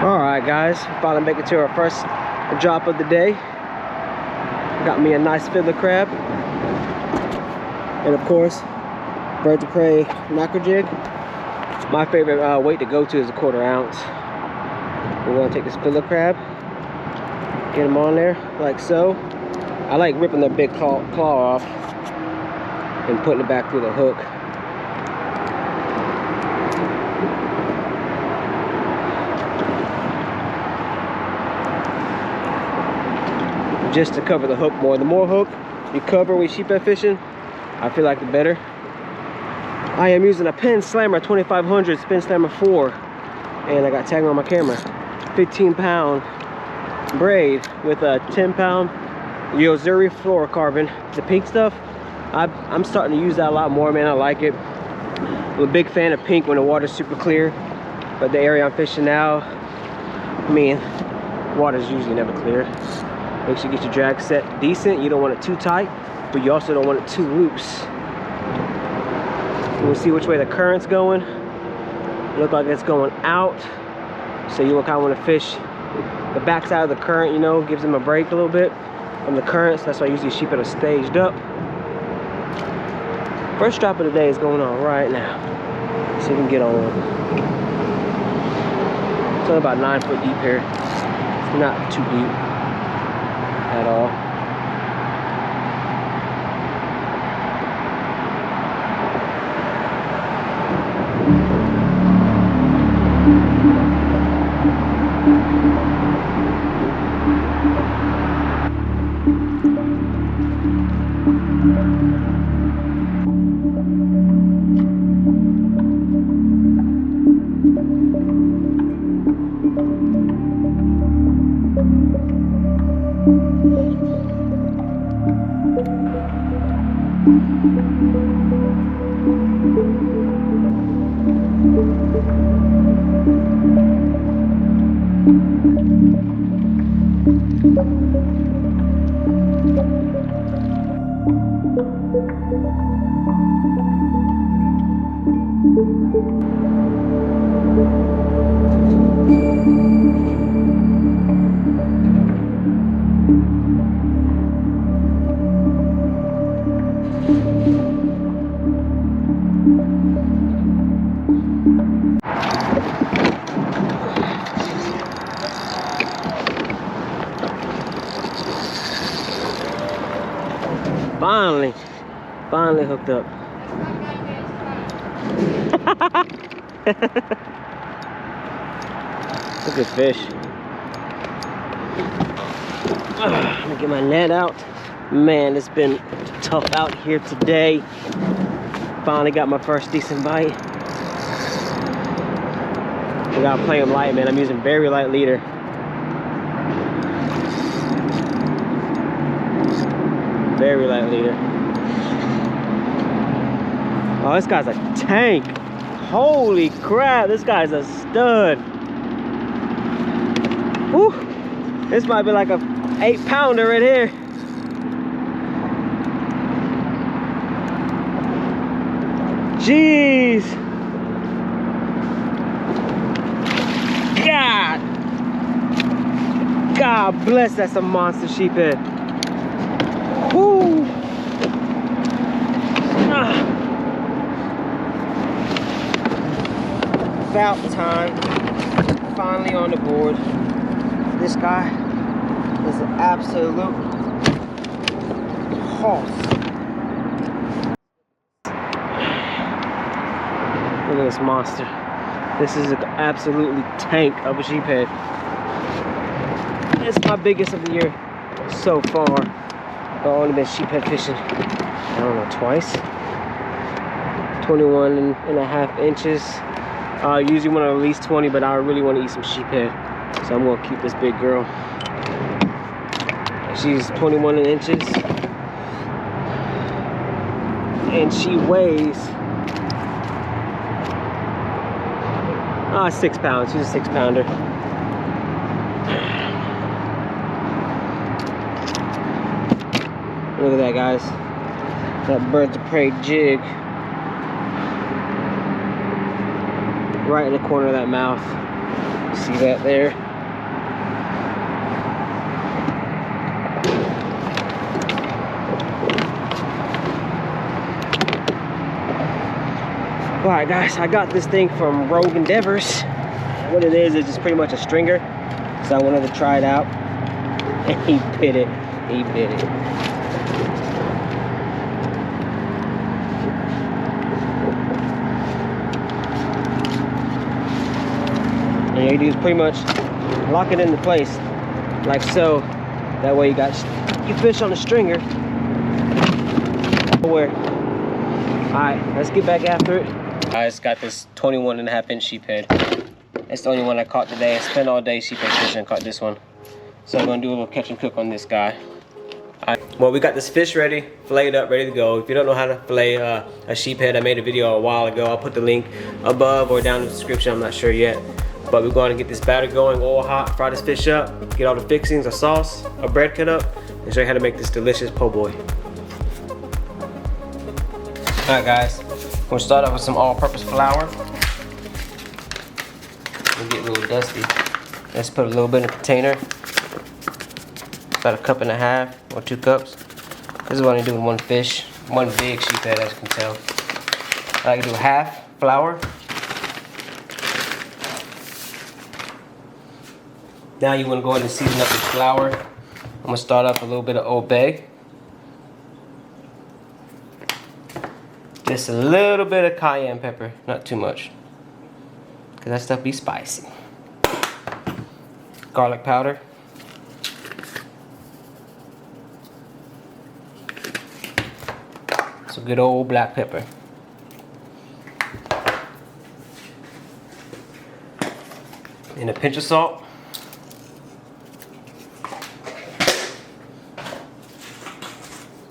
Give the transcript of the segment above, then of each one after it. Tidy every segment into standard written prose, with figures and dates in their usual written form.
Alright guys, finally make it to our first drop of the day. Got me a nice fillet crab. And of course, birds of prey mackerel jig. My favorite weight to go to is a 1/4 ounce. We're gonna take this fillet crab, get them on there like so. I like ripping the big claw off and putting it back through the hook. Just to cover the hook more. The more hook you cover with sheephead fishing, I feel like the better. I am using a Penn Slammer 2500 Spin Slammer 4, and I got tagged on my camera. 15-pound braid with a 10-pound Yozuri fluorocarbon. The pink stuff, I'm starting to use that a lot more, man. I like it. I'm a big fan of pink when the water's super clear, but the area I'm fishing now, I mean, water's usually never clear. Make sure you get your drag set decent. You don't want it too tight, but you also don't want it too loose. We'll see which way the current's going. Look like it's going out, so you kind of want to fish the backside of the current, you know, gives them a break a little bit from the currents. That's why I usually sheephead are staged up. First drop of the day is going on right now. See if we can get on one. It's only about 9 foot deep here. It's not too deep at all. Finally hooked up. It's a good fish. Let me get my net out. Man, it's been tough out here today. Finally got my first decent bite. We gotta play them light, man. I'm using very light leader. Very light leader. Oh, this guy's a tank. Holy crap, this guy's a stud. Whew. This might be like a 8-pounder right here. Jeez. God bless, that's a monster sheephead. Woo. About time. Finally on the board. This guy is an absolute horse. Look at this monster. This is an absolutely tank of a sheephead. It's my biggest of the year so far. I've only been sheephead fishing, I don't know, twice. 21.5 inches. I usually want to at least 20, but I really want to eat some sheephead, so I'm going to keep this big girl. She's 21 inches, and she weighs 6 pounds. She's a 6-pounder. Look at that, guys. That birds of prey jig right in the corner of that mouth. See that there? Alright guys, I got this thing from Rogue Endeavors. What it is just pretty much a stringer. So I wanted to try it out. And he bit it. He bit it. And you do is pretty much lock it into place like so. That way you got your fish on the stringer. Where? Alright, let's get back after it. I just got this 21.5-inch sheephead. That's the only one I caught today. I spent all day sheephead fishing and caught this one. So I'm gonna do a little catch and cook on this guy. Well, we got this fish ready, filleted up, ready to go. If you don't know how to fillet a sheephead, I made a video a while ago. I'll put the link above or down in the description, I'm not sure yet. But we're going to get this batter going, oil hot, fry this fish up, get all the fixings, a sauce, a bread cut up, and show you how to make this delicious po' boy. Alright guys, we're gonna start off with some all-purpose flour. It'll get a little dusty. Let's put a little bit in a container. About 1.5 cups or 2 cups. This is what I do with one fish, one big sheephead, as you can tell. I like to do half flour. Now you want to go ahead and season up your flour. I'm gonna start off with a little bit of Old Bay. Just a little bit of cayenne pepper, not too much, because that stuff be spicy. Garlic powder. Some good old black pepper. And a pinch of salt.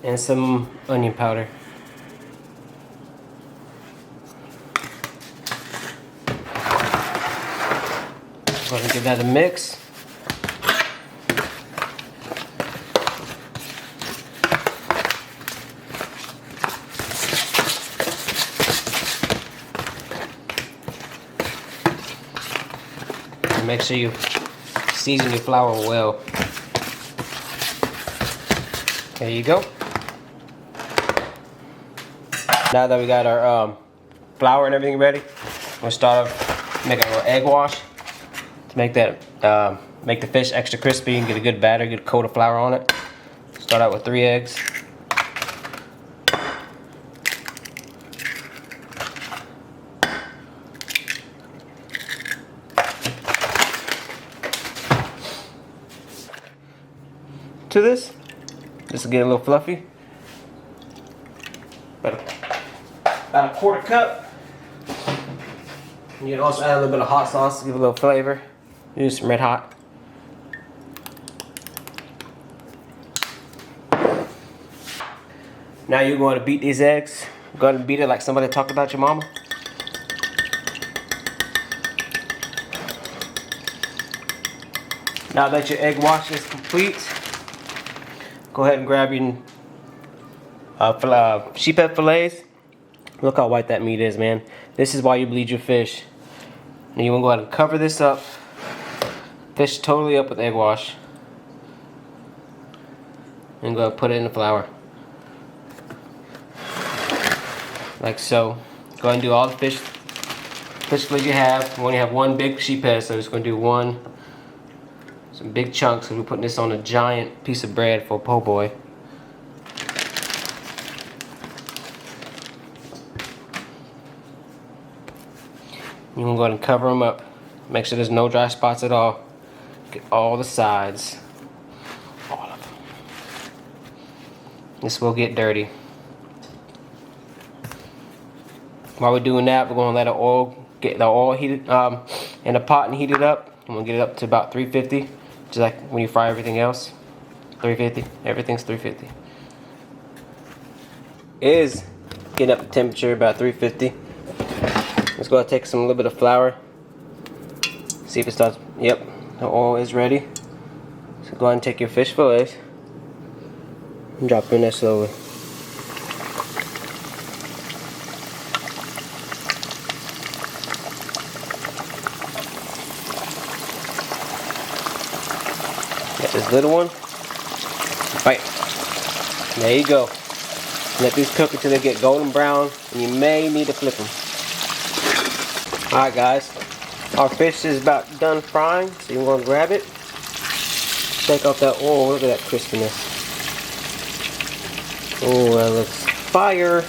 And some onion powder. Go ahead and give that a mix. And make sure you season your flour well. There you go. Now that we got our flour and everything ready, we're gonna start off making a little egg wash to make that make the fish extra crispy and get a good batter, good coat of flour on it. Start out with 3 eggs. To this, just to get a little fluffy. About a 1/4 cup. You can also add a little bit of hot sauce to give a little flavor. Use some red hot. Now you're going to beat these eggs. You're going to beat it like somebody talked about your mama. Now that your egg wash is complete, go ahead and grab your sheephead fillets. Look how white that meat is, man. This is why you bleed your fish. Now you want to go ahead and cover this up. Fish totally up with egg wash. And go ahead and put it in the flour. Like so. Go ahead and do all the fish fillets you have. We only have one big sheephead, so I'm just going to do some big chunks, because we're putting this on a giant piece of bread for a po' boy. You can go ahead and cover them up. Make sure there's no dry spots at all. Get all the sides. All of them. This will get dirty. While we're doing that, we're going to let get the oil heated in a pot and heat it up. I'm going to get it up to about 350. Just like when you fry everything else. 350. Everything's 350. It is getting up to temperature about 350. Let's go ahead and take a little bit of flour. See if it starts. Yep, the oil is ready. So go ahead and take your fish fillets and drop them in there slowly. Got this little one. Right. There you go. Let these cook until they get golden brown, and you may need to flip them. Alright guys, our fish is about done frying, so you want to grab it. Take off that oil. Look at that crispiness. Oh, that looks fire.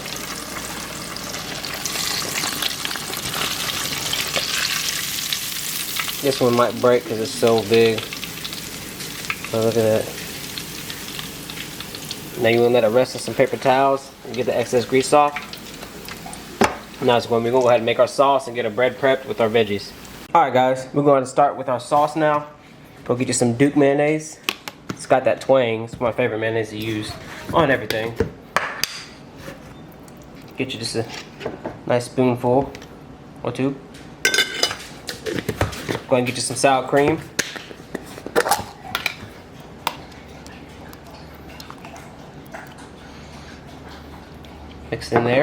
This one might break because it's so big. Oh, look at that. Now you want to let it rest on some paper towels and get the excess grease off. Now it's when we're going to go ahead and make our sauce and get our bread prepped with our veggies. Alright guys, we're going to start with our sauce now. Go get you some Duke mayonnaise. It's got that twang. It's my favorite mayonnaise to use on everything. Get you just a nice spoonful or two. Go ahead and get you some sour cream. Mix it in there.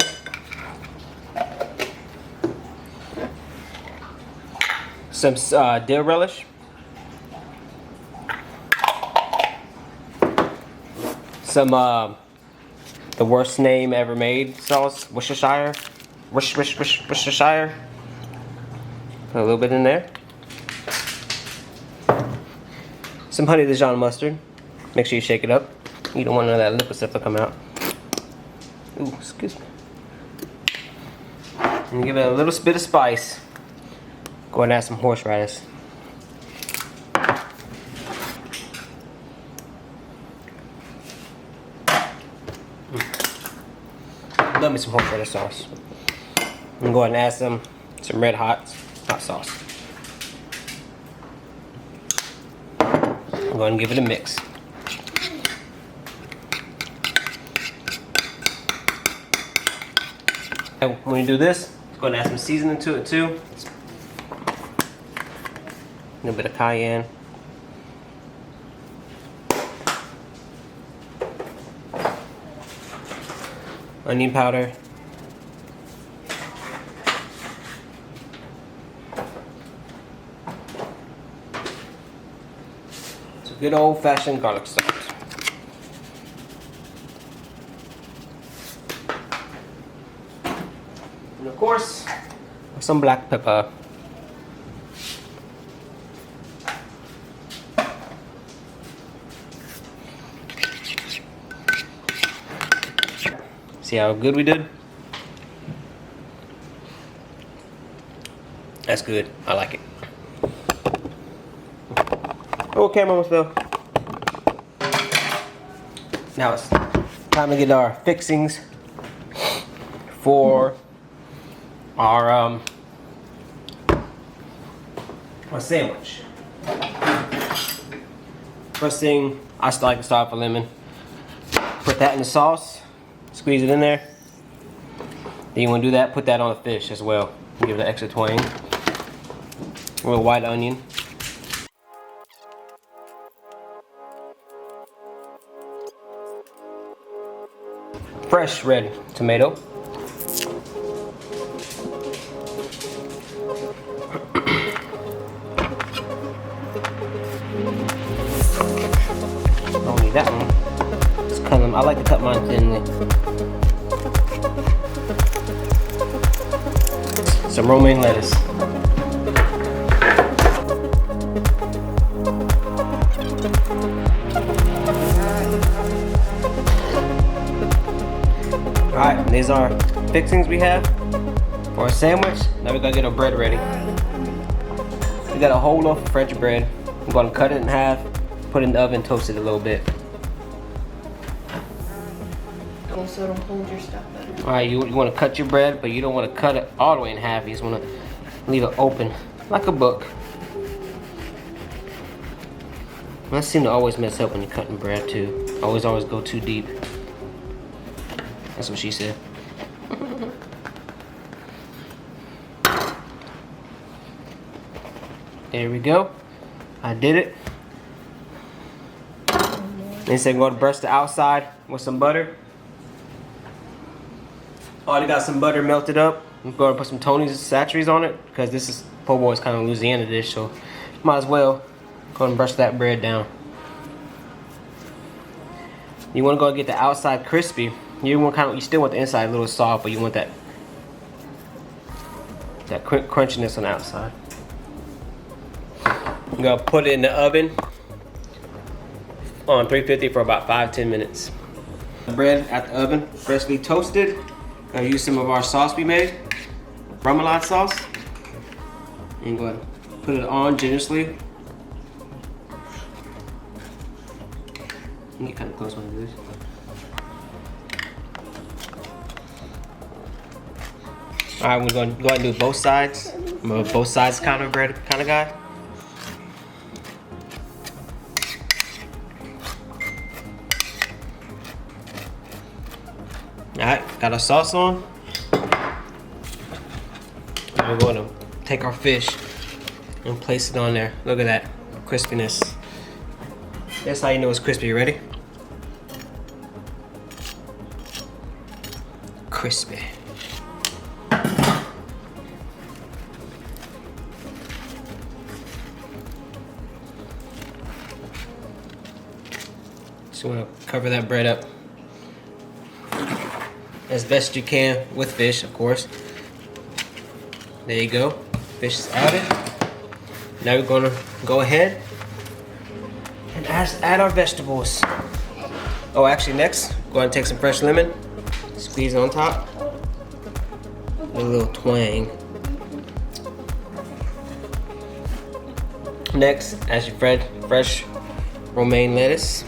Some dill relish. Some the worst name ever made sauce, Worcestershire. Worcestershire. Put a little bit in there. Some honey Dijon mustard. Make sure you shake it up. You don't want none of that liquid stuff to come out. Ooh, excuse me. And give it a little bit of spice. Go ahead and add some horseradish. Love me some horseradish sauce. And go ahead and add some red hot sauce. Go ahead and give it a mix. And when you do this, go ahead and add some seasoning to it too. A little bit of cayenne. Onion powder. It's a good old-fashioned garlic salt. And of course, some black pepper. See how good we did? That's good. I like it. Oh, camera almost fell. Now it's time to get our fixings for our sandwich. First thing, I still like to start with lemon. Put that in the sauce. Squeeze it in there. Then you want to do that, put that on the fish as well. Give it an extra twang. A little white onion. Fresh red tomato. Don't need that one. Just cut them. I like to cut mine thinly. Some romaine lettuce. Alright, these are fixings we have for a sandwich. Now we're gonna get our bread ready. We got a whole loaf of French bread. I'm gonna cut it in half, put it in the oven, toast it a little bit. So it'll hold your stuff better. Alright, you want to cut your bread, but you don't want to cut it all the way in half. You just want to leave it open, like a book. I seem to always mess up when you're cutting bread too. Always go too deep. That's what she said. There we go. I did it. They said go to brush the outside with some butter. Already got some butter melted up. I'm going to put some Tony's Satcheries on it because this is po' boy's kind of Louisiana dish, so might as well go and brush that bread down. You want to go get the outside crispy. You still want the inside a little soft, but you want that crunchiness on the outside. I'm gonna put it in the oven on 350 for about 5-10 minutes. Bread at the oven, freshly toasted. Gonna use some of our sauce we made, remoulade sauce. And go ahead and put it on generously. You get kind of close when you do this. All right, we're gonna go ahead and do both sides. I'm a both sides kind of bread kind of guy. All right, got our sauce on. We're going to take our fish and place it on there. Look at that crispiness. That's how you know it's crispy. You ready? Crispy. Just want to cover that bread up as best you can with fish, of course. There you go. Fish is added. Now we're gonna go ahead and add our vegetables. Oh, actually, next, go ahead and take some fresh lemon, squeeze it on top, a little twang. Next, add your fresh romaine lettuce.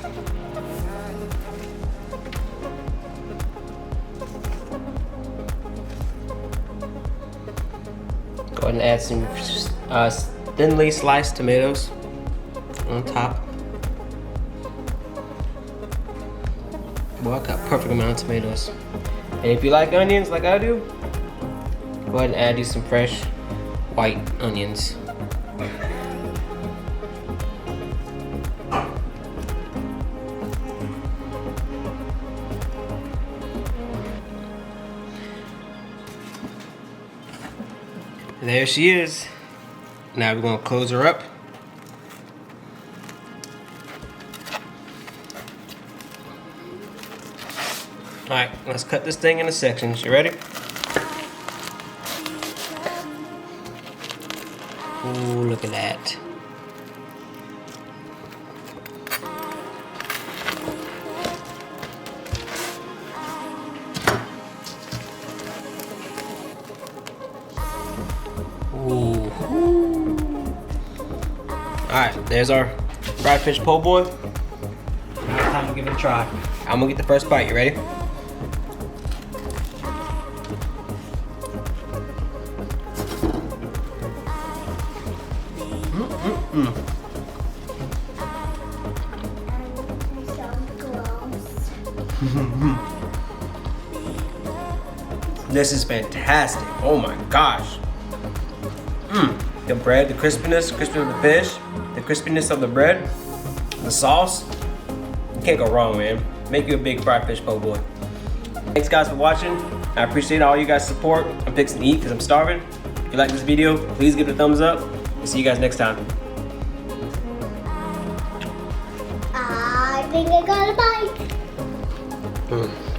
Go ahead and add some thinly sliced tomatoes on top. Boy, I got a perfect amount of tomatoes. And if you like onions like I do, go ahead and add you some fresh white onions. And there she is. Now we're gonna close her up. All right, let's cut this thing into sections. You ready? Ooh, look at that. Ooh. Alright, there's our fried fish po' boy. Now it's time to give it a try. I'm gonna get the first bite. You ready? This is fantastic. Oh my gosh. The bread, the crispiness of the fish, the crispiness of the bread, the sauce. You can't go wrong, man. Make you a big fried fish po' boy. Thanks guys for watching. I appreciate all you guys' support. I'm fixing to eat because I'm starving. If you like this video, please give it a thumbs up. We'll see you guys next time. I think I got a bite.